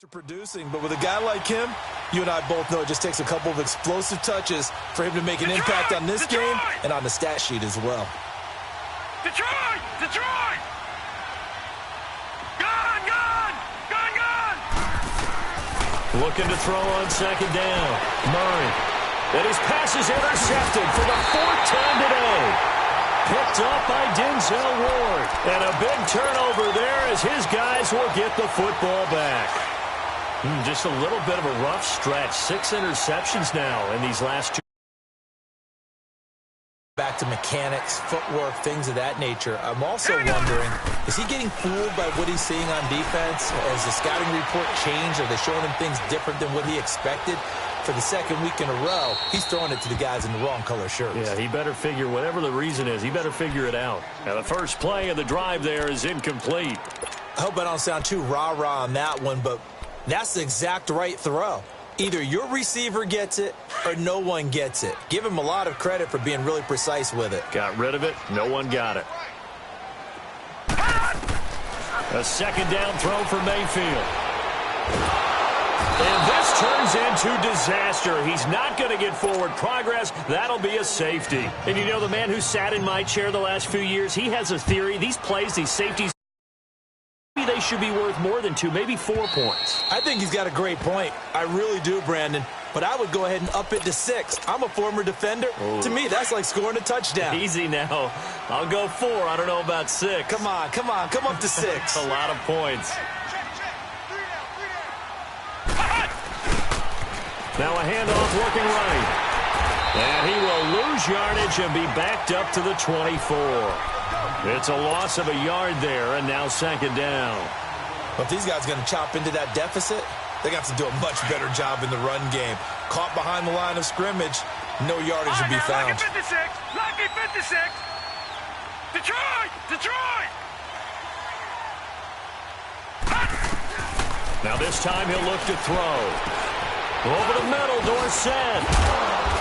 Producing, but with a guy like him, you and I both know it just takes a couple of explosive touches for him to make an impact on this game and on the stat sheet as well. Detroit! Detroit! Gone! Looking to throw on second down. Murray. And his pass is intercepted for the fourth time today. Picked up by Denzel Ward. And a big turnover there as his guys will get the football back. Just a little bit of a rough stretch. 6 interceptions now in these last 2. Back to mechanics, footwork, things of that nature. I'm also wondering, is he getting fooled by what he's seeing on defense? Has the scouting report changed? Are they showing him things different than what he expected? For the second week in a row, he's throwing it to the guys in the wrong color shirts. Yeah, he better figure, whatever the reason is, he better figure it out. Now, the first play of the drive there is incomplete. I hope I don't sound too rah-rah on that one, but that's the exact right throw. Either your receiver gets it or no one gets it. Give him a lot of credit for being really precise with it. Got rid of it. No one got it. A second down throw for Mayfield. And this turns into disaster. He's not going to get forward progress. That'll be a safety. And you know, the man who sat in my chair the last few years, he has a theory. These plays, these safeties, maybe they should be worth more than 2, maybe 4 points. I think he's got a great point. I really do, Brandon. But I would go ahead and up it to 6. I'm a former defender. Ooh. To me, that's like scoring a touchdown. Easy now. I'll go 4. I don't know about 6. Come on. Come up to 6. That's a lot of points. Now a handoff working right. And he will lose yardage and be backed up to the 24. It's a loss of a yard there, and now second down. But if these guys are going to chop into that deficit, they got to do a much better job in the run game. Caught behind the line of scrimmage, no yardage to be found. Lucky 56. Detroit! Now this time he'll look to throw. Over the middle, Dorsett.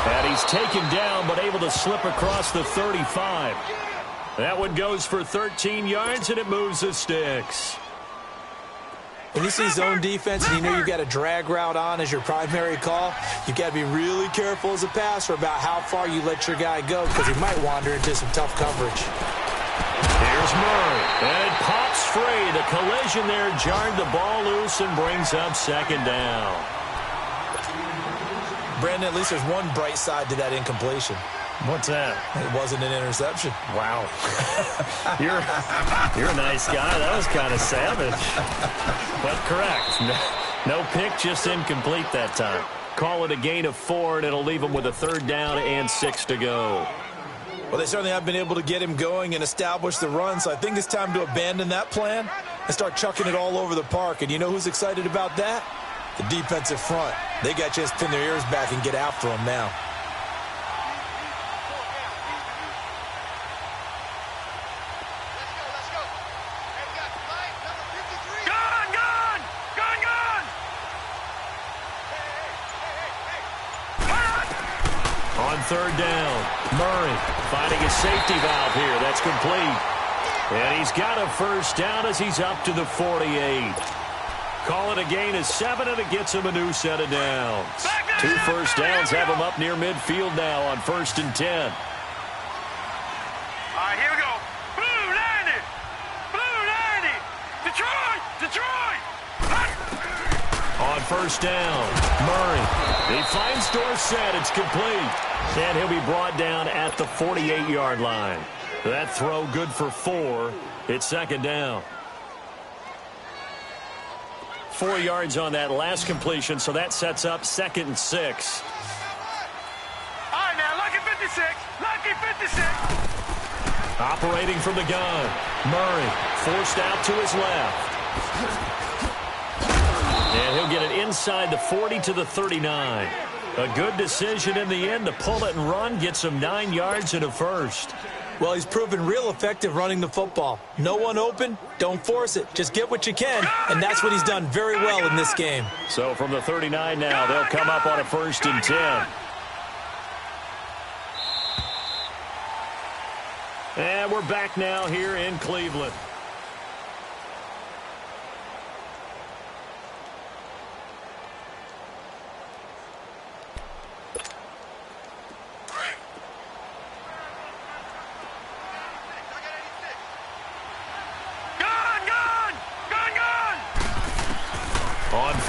And he's taken down, but able to slip across the 35. That one goes for 13 yards, and it moves the sticks. When you see zone defense and you know you've got a drag route on as your primary call, you've got to be really careful as a passer about how far you let your guy go because he might wander into some tough coverage. Here's Murray. And it pops free. The collision there jarred the ball loose and brings up second down. Brandon, at least there's one bright side to that incompletion. What's that? It wasn't an interception. Wow. You're a nice guy. That was kind of savage. But correct. No pick, just incomplete that time. Call it a gain of 4, and it'll leave him with a third down and 6 to go. Well, they certainly have been able to get him going and establish the run, so I think it's time to abandon that plan and start chucking it all over the park. And you know who's excited about that? The defensive front. They got a chance to pin their ears back and get after him now. On third down, Murray finding a safety valve here. That's complete. And he's got a first down as he's up to the 48. Call it a gain of 7, and it gets him a new set of downs. 2 first downs have him up near midfield now on 1st and 10. All right, here we go. Blue 90. Detroit. On first down, Murray. He finds Dorsett. It's complete. And he'll be brought down at the 48-yard line. That throw good for 4. It's second down. 4 yards on that last completion, so that sets up 2nd and 6. All right, now, lucky 56. Operating from the gun. Murray forced out to his left. And he'll get it inside the 40 to the 39. A good decision in the end to pull it and run, get some 9 yards and a first. Well, he's proven real effective running the football. No one open, don't force it. Just get what you can, and that's what he's done very well in this game. So from the 39 now, they'll come up on a 1st and 10. And we're back now here in Cleveland.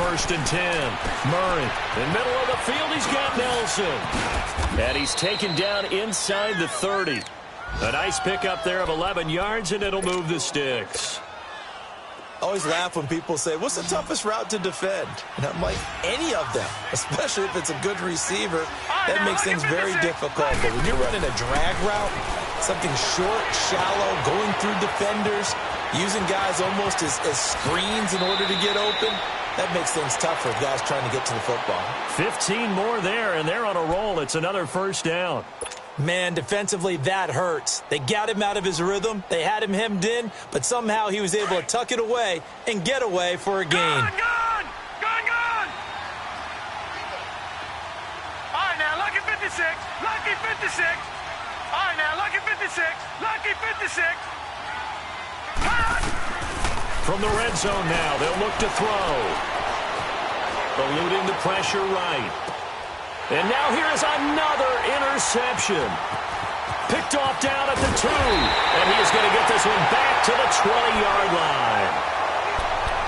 first and 10. Murray, in the middle of the field, he's got Nelson. And he's taken down inside the 30. A nice pickup there of 11 yards, and it'll move the sticks. I always laugh when people say, what's the toughest route to defend? And I'm like, any of them, especially if it's a good receiver. That makes things very difficult. But when you're running a drag route, something short, shallow, going through defenders, using guys almost as screens in order to get open, that makes things tough for guys trying to get to the football. 15 more there, and they're on a roll. It's another first down. Man, defensively, that hurts. They got him out of his rhythm. They had him hemmed in, but somehow he was able to tuck it away and get away for a gain. Gone! All right, now, lucky 56. Lucky 56. All right, now, lucky 56. Lucky 56. From the red zone now, they'll look to throw. Eluding the pressure right. And now here is another interception. Picked off down at the 2. And he is going to get this one back to the 20-yard line.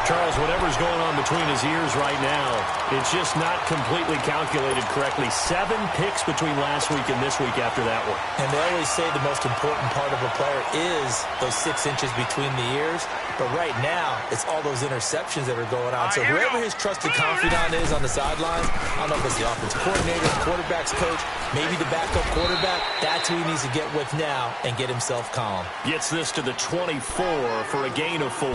Charles, whatever's going on between his ears right now, it's just not completely calculated correctly. 7 picks between last week and this week after that one. And they always say the most important part of a player is those 6 inches between the ears. But right now, it's all those interceptions that are going on. So whoever his trusted confidant is on the sidelines, I don't know if it's the offensive coordinator, the quarterback's coach, maybe the backup quarterback, that's who he needs to get with now and get himself calm. Gets this to the 24 for a gain of 4.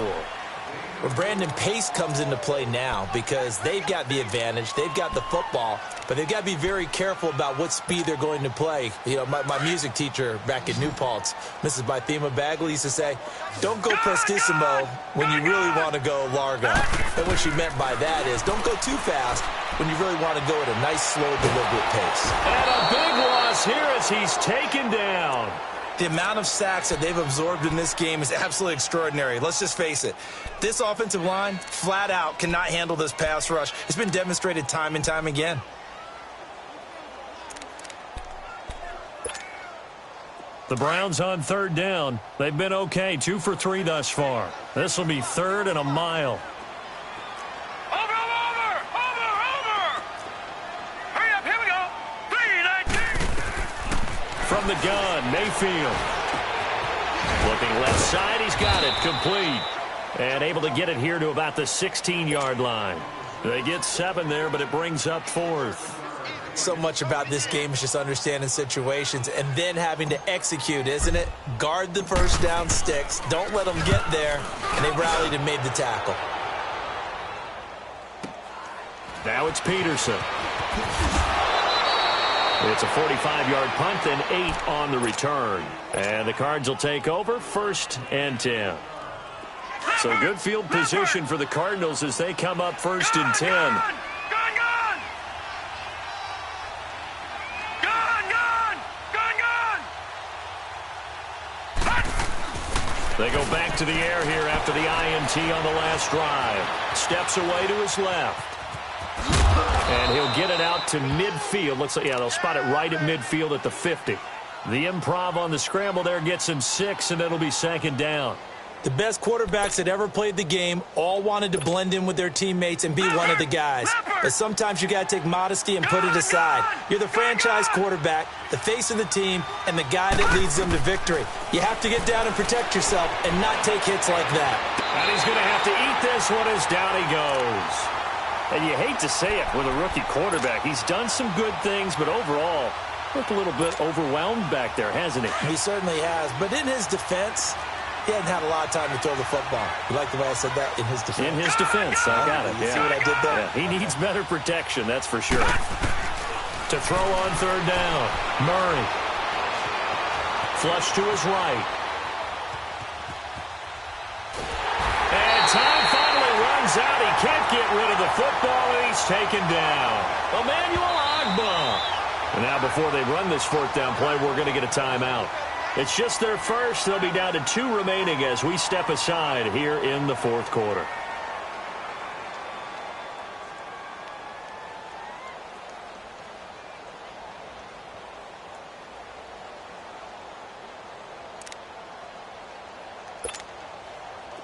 Well, Brandon, pace comes into play now because they've got the advantage. They've got the football, but they've got to be very careful about what speed they're going to play. You know, my music teacher back in New Paltz, Mrs. Bythema Bagley, used to say, don't go prestissimo when you really want to go largo. And what she meant by that is don't go too fast when you really want to go at a nice, slow, deliberate pace. And a big loss here as he's taken down. The amount of sacks that they've absorbed in this game is absolutely extraordinary. Let's just face it. This offensive line, flat out, cannot handle this pass rush. It's been demonstrated time and time again. The Browns on third down. They've been okay, 2 for 3 thus far. This will be 3rd and a mile. Over! Hurry up, here we go. 3-19. From the gun, Mayfield. Looking left side, he's got it, complete. And able to get it here to about the 16-yard line. They get 7 there, but it brings up 4th. So much about this game is just understanding situations and then having to execute, isn't it? Guard the first down sticks. Don't let them get there. And they rallied and made the tackle. Now it's Peterson. It's a 45-yard punt, then 8 on the return. And the Cards will take over, 1st and 10. So good field position for the Cardinals as they come up 1st and 10. Gone! They go back to the air here after the INT on the last drive. Steps away to his left. And he'll get it out to midfield. Looks like, yeah, they'll spot it right at midfield at the 50. The improv on the scramble there gets him 6, and it'll be 2nd down. The best quarterbacks that ever played the game all wanted to blend in with their teammates and be one of the guys. But sometimes you got to take modesty and put it aside. You're the franchise quarterback, the face of the team, and the guy that leads them to victory. You have to get down and protect yourself and not take hits like that. And he's going to have to eat this one as down he goes. And you hate to say it with a rookie quarterback. He's done some good things, but overall, looked a little bit overwhelmed back there, hasn't he? He certainly has. But in his defense, he hasn't had a lot of time to throw the football. You like the way I said that? In his defense. In his defense. I got it. You see what I did there? Yeah, he needs better protection, that's for sure. To throw on 3rd down, Murray. Flush to his right. And time finally runs out. He can't get rid of the football, and he's taken down. Emmanuel Ogbah. And now before they run this 4th down play, we're going to get a timeout. It's just their first. They'll be down to 2 remaining as we step aside here in the 4th quarter.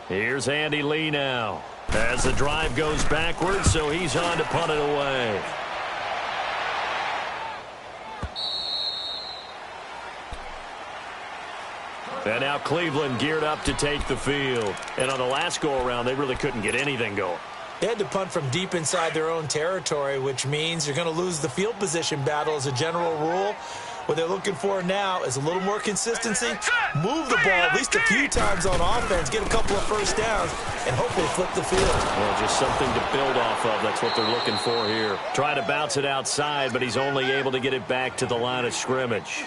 Here's Andy Lee now. As the drive goes backwards, so he's on to punt it away. And now Cleveland geared up to take the field. And on the last go-around, they really couldn't get anything going. They had to punt from deep inside their own territory, which means you're going to lose the field position battle as a general rule. What they're looking for now is a little more consistency, move the ball at least a few times on offense, get a couple of first downs, and hopefully flip the field. Well, just something to build off of. That's what they're looking for here. Try to bounce it outside, but he's only able to get it back to the line of scrimmage.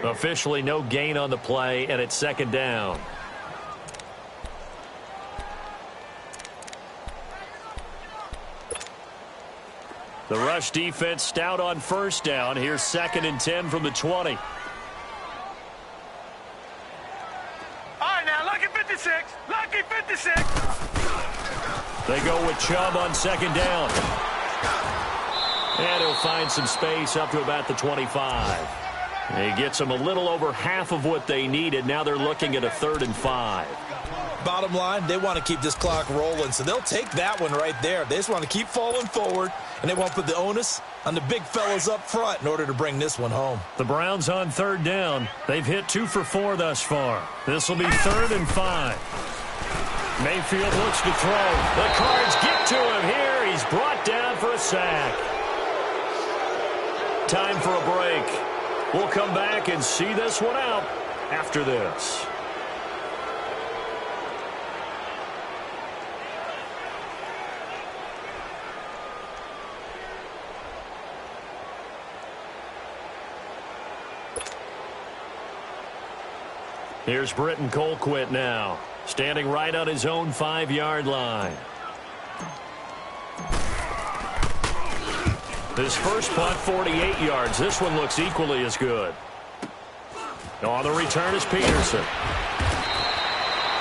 Officially no gain on the play, and it's second down. The rush defense stout on first down. Here's 2nd and 10 from the 20. All right, now, lucky 56. Lucky 56. They go with Chubb on 2nd down. And he'll find some space up to about the 25. He gets them a little over half of what they needed. Now they're looking at a 3rd and 5. Bottom line, they want to keep this clock rolling, so they'll take that one right there. They just want to keep falling forward, and they want to put the onus on the big fellas up front in order to bring this one home. The Browns on 3rd down. They've hit 2 for 4 thus far. This will be 3rd and 5. Mayfield looks to throw. The Cards get to him here. He's brought down for a sack. Time for a break. We'll come back and see this one out after this. Here's Britton Colquitt now, standing right on his own 5-yard line. His first punt, 48 yards. This one looks equally as good. On the return is Peterson.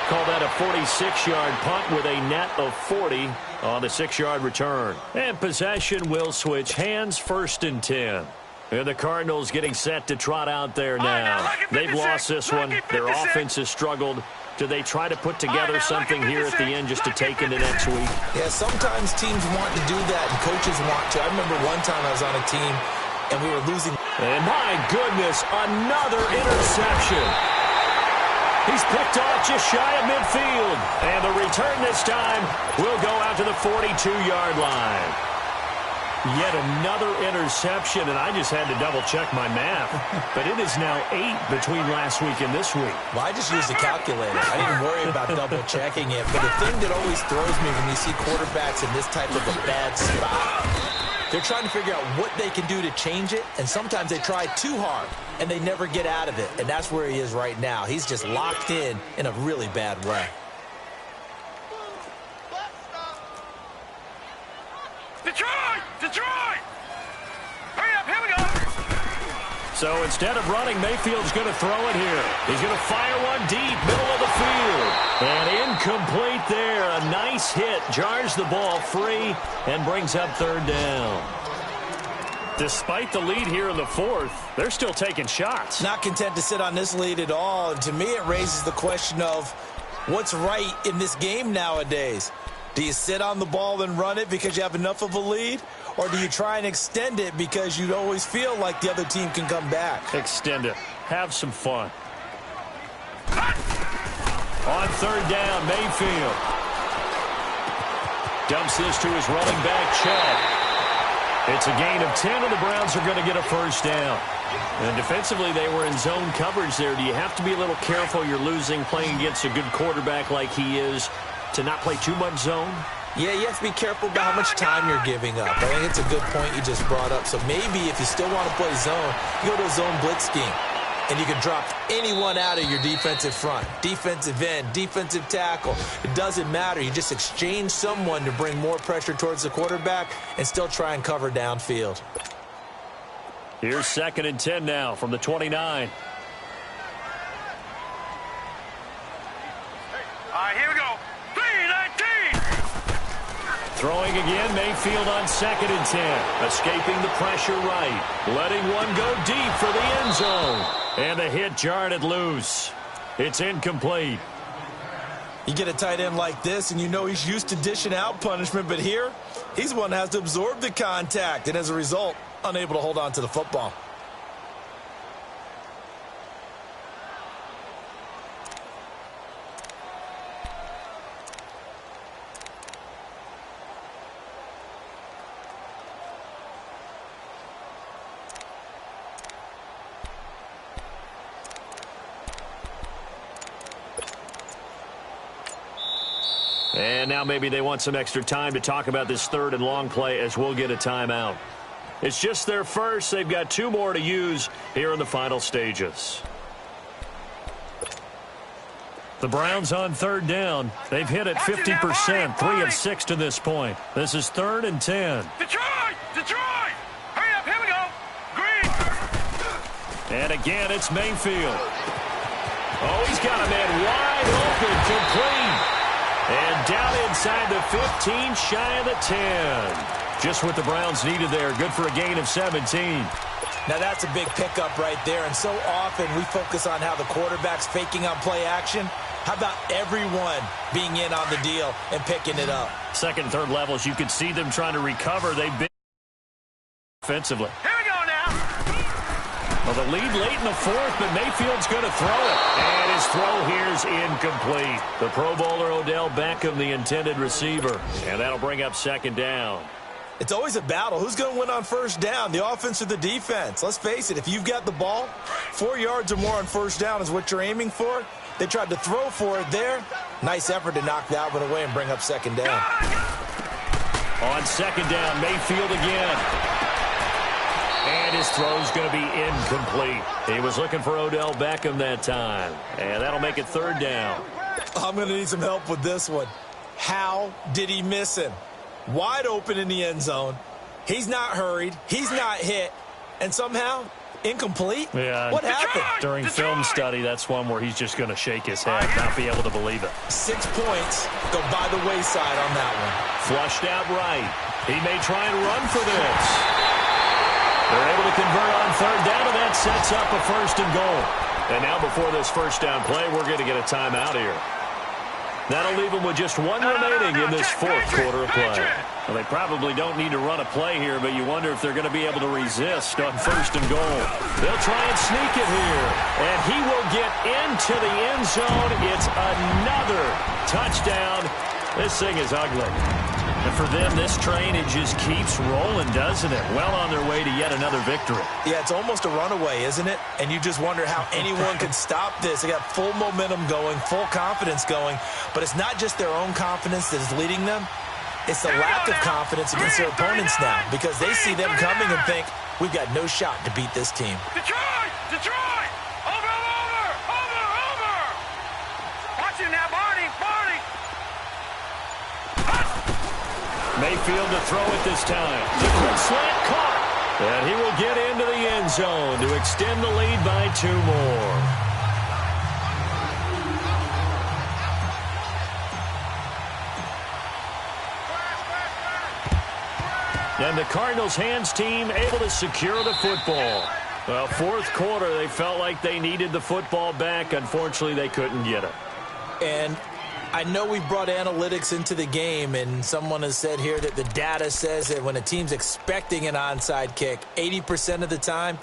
Call that a 46-yard punt with a net of 40 on the 6-yard return. And possession will switch hands, 1st and 10. And the Cardinals getting set to trot out there now. They've lost this one. Their offense has struggled. Do they try to put together something here at the end just to take into next week? Yeah, sometimes teams want to do that and coaches want to. I remember one time I was on a team and we were losing. And my goodness, another interception. He's picked off just shy of midfield. And the return this time will go out to the 42-yard line. Yet another interception, and I just had to double-check my math. But it is now 8 between last week and this week. Well, I just used a calculator. I didn't worry about double-checking it. But the thing that always throws me when you see quarterbacks in this type of a bad spot, they're trying to figure out what they can do to change it, and sometimes they try too hard, and they never get out of it. And that's where he is right now. He's just locked in a really bad way. Detroit! Detroit! Hurry up, here we go! So instead of running, Mayfield's going to throw it here. He's going to fire one deep, middle of the field. And incomplete there. A nice hit. Jars the ball free and brings up 3rd down. Despite the lead here in the 4th, they're still taking shots. Not content to sit on this lead at all. And to me, it raises the question of what's right in this game nowadays. Do you sit on the ball and run it because you have enough of a lead? Or do you try and extend it because you always feel like the other team can come back? Extend it. Have some fun. On 3rd down, Mayfield dumps this to his running back, Chubb. It's a gain of 10, and the Browns are going to get a 1st down. And defensively, they were in zone coverage there. Do you have to be a little careful? You're losing, playing against a good quarterback like he is, to not play too much zone? Yeah, you have to be careful about how much time you're giving up. I think it's a good point you just brought up. So maybe if you still want to play zone, you go to a zone blitz scheme. And you can drop anyone out of your defensive front. Defensive end, defensive tackle. It doesn't matter. You just exchange someone to bring more pressure towards the quarterback and still try and cover downfield. Here's 2nd and 10 now from the 29. All right, here we go. 3-19. Throwing again, Mayfield on 2nd and 10. Escaping the pressure right. Letting one go deep for the end zone. And the hit jarred it loose. It's incomplete. You get a tight end like this, and you know he's used to dishing out punishment, but here, he's the one that has to absorb the contact, and as a result, unable to hold on to the football. And now maybe they want some extra time to talk about this third and long play as we'll get a timeout. It's just their first. They've got 2 more to use here in the final stages. The Browns on third down. They've hit it 50%, 3 of 6 to this point. This is 3rd and 10. Detroit! Detroit! Hurry up, here we go. Green! And again, it's Mayfield. Oh, he's got a man wide open, complete. And down inside the 15, shy of the 10. Just what the Browns needed there. Good for a gain of 17. Now that's a big pickup right there, and so often we focus on how the quarterback's faking on play action. How about everyone being in on the deal and picking it up? Second and third levels, you could see them trying to recover. They've been offensively. Here we go now. Well, the lead late in the fourth, but Mayfield's going to throw it. And his throw here's incomplete. The Pro Bowler Odell Beckham, the intended receiver. And that'll bring up second down. It's always a battle. Who's going to win on first down, the offense or the defense? Let's face it, if you've got the ball, 4 yards or more on first down is what you're aiming for. They tried to throw for it there. Nice effort to knock that one away and bring up second down. On second down, Mayfield again. And his throw's going to be incomplete. He was looking for Odell Beckham that time. And that'll make it third down. I'm going to need some help with this one. How did he miss him? Wide open in the end zone. He's not hurried. He's not hit. And somehow, incomplete? Yeah. What happened? During film study, that's one where he's just going to shake his head, not be able to believe it. 6 points go by the wayside on that one. Flushed out right. He may try and run for this. They're able to convert on third down, and that sets up a first and goal. And now before this first down play, we're going to get a timeout here. That'll leave them with just one remaining in this fourth quarter of play. Well, they probably don't need to run a play here, but you wonder if they're going to be able to resist on first and goal. They'll try and sneak it here, and he will get into the end zone. It's another touchdown. This thing is ugly. And for them, this train, it just keeps rolling, doesn't it? Well on their way to yet another victory. Yeah, it's almost a runaway, isn't it? And you just wonder how anyone can stop this. They got full momentum going, full confidence going. But it's not just their own confidence that is leading them. It's the lack of confidence against their opponents now, because they see them coming and think, we've got no shot to beat this team. Detroit! Detroit! Over! Watch it now, Barney! Mayfield to throw it this time. The quick slant caught. And he will get into the end zone to extend the lead by 2 more. And the Cardinals' hands team able to secure the football. Well, fourth quarter, they felt like they needed the football back. Unfortunately, they couldn't get it. And I know we brought analytics into the game, and someone has said here that the data says that when a team's expecting an onside kick, 80% of the time,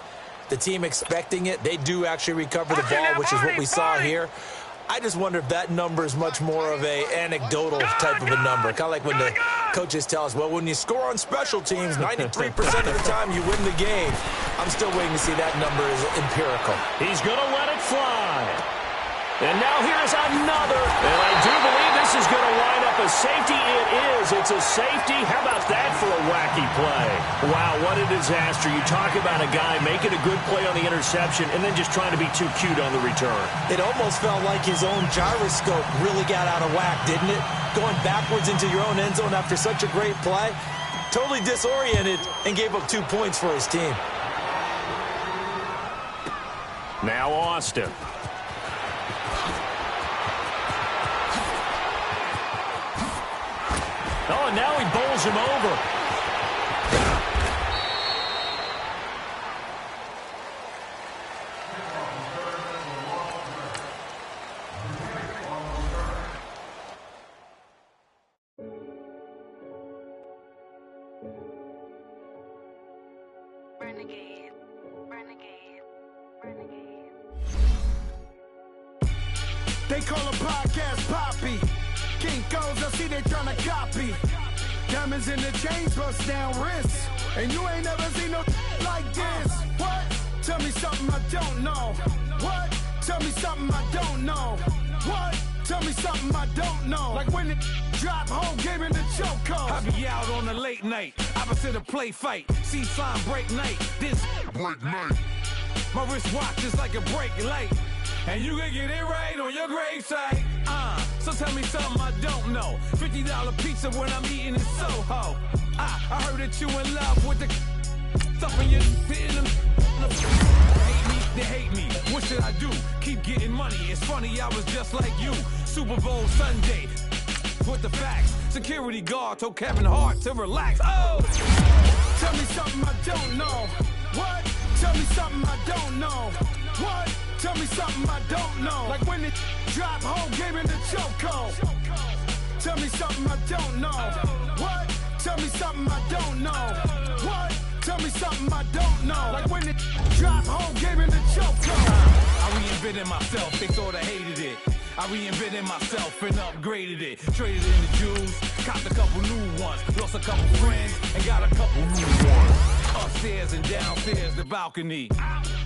the team expecting it, they do actually recover the ball, which is what we saw here. I just wonder if that number is much more of a anecdotal type of a number. Kind of like when the coaches tell us, well, when you score on special teams, 93% of the time you win the game. I'm still waiting to see that number is empirical. He's going to let it fly. And now here's another. And I do believe this is going to line up a safety. It is. It's a safety. How about that for a wacky play? Wow, what a disaster. You talk about a guy making a good play on the interception and then just trying to be too cute on the return. It almost felt like his own gyroscope really got out of whack, didn't it? Going backwards into your own end zone after such a great play. Totally disoriented and gave up 2 points for his team. Now Austin. Oh, and now he bowls him over. Renegade, renegade, renegade. They call a podcast Poppy. Kinkos, I see they tryna copy. Diamonds in the chains, bust down wrists. And you ain't never seen no like this. What? Tell me something I don't know. What? Tell me something I don't know. What? Tell me something I don't know. Like when it drop, whole game in the chokehold. I be out on a late night, opposite a play fight. See slime break night, this break night. My wristwatch is like a brake light. And you can get it right on your gravesite. So tell me something I don't know. $50 pizza when I'm eating in Soho. I heard that you in love with the stuff in your hate me, they hate me. What should I do? Keep getting money. It's funny, I was just like you. Super Bowl Sunday with the facts. Security guard told Kevin Hart to relax. Oh! Tell me something I don't know. What? Tell me something I don't know. What? Tell me something I don't know. Like when it drop, whole game in the chokehold. Tell me something I don't know. What? Tell me something I don't know. What? Tell me something I don't know. Like when it drop, whole game in the chokehold. I reinvented myself, they thought I hated it. I reinvented myself and upgraded it. Traded in the Jews, copped a couple new ones. Lost a couple friends and got a couple new ones. Upstairs and downstairs, the balcony.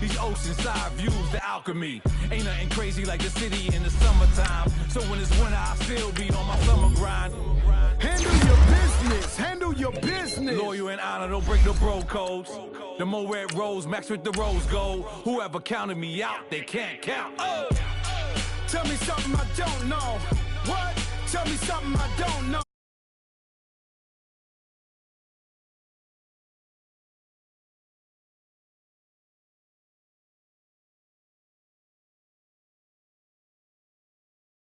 These oceanside views, the alchemy. Ain't nothing crazy like the city in the summertime. So when it's winter, I still be on my summer grind. Handle your business, handle your business. Loyal and honor, don't break no bro codes. The Moet Rose, max with the rose gold. Whoever counted me out, they can't count. Oh! Tell me something I don't know. What? Tell me something I don't know.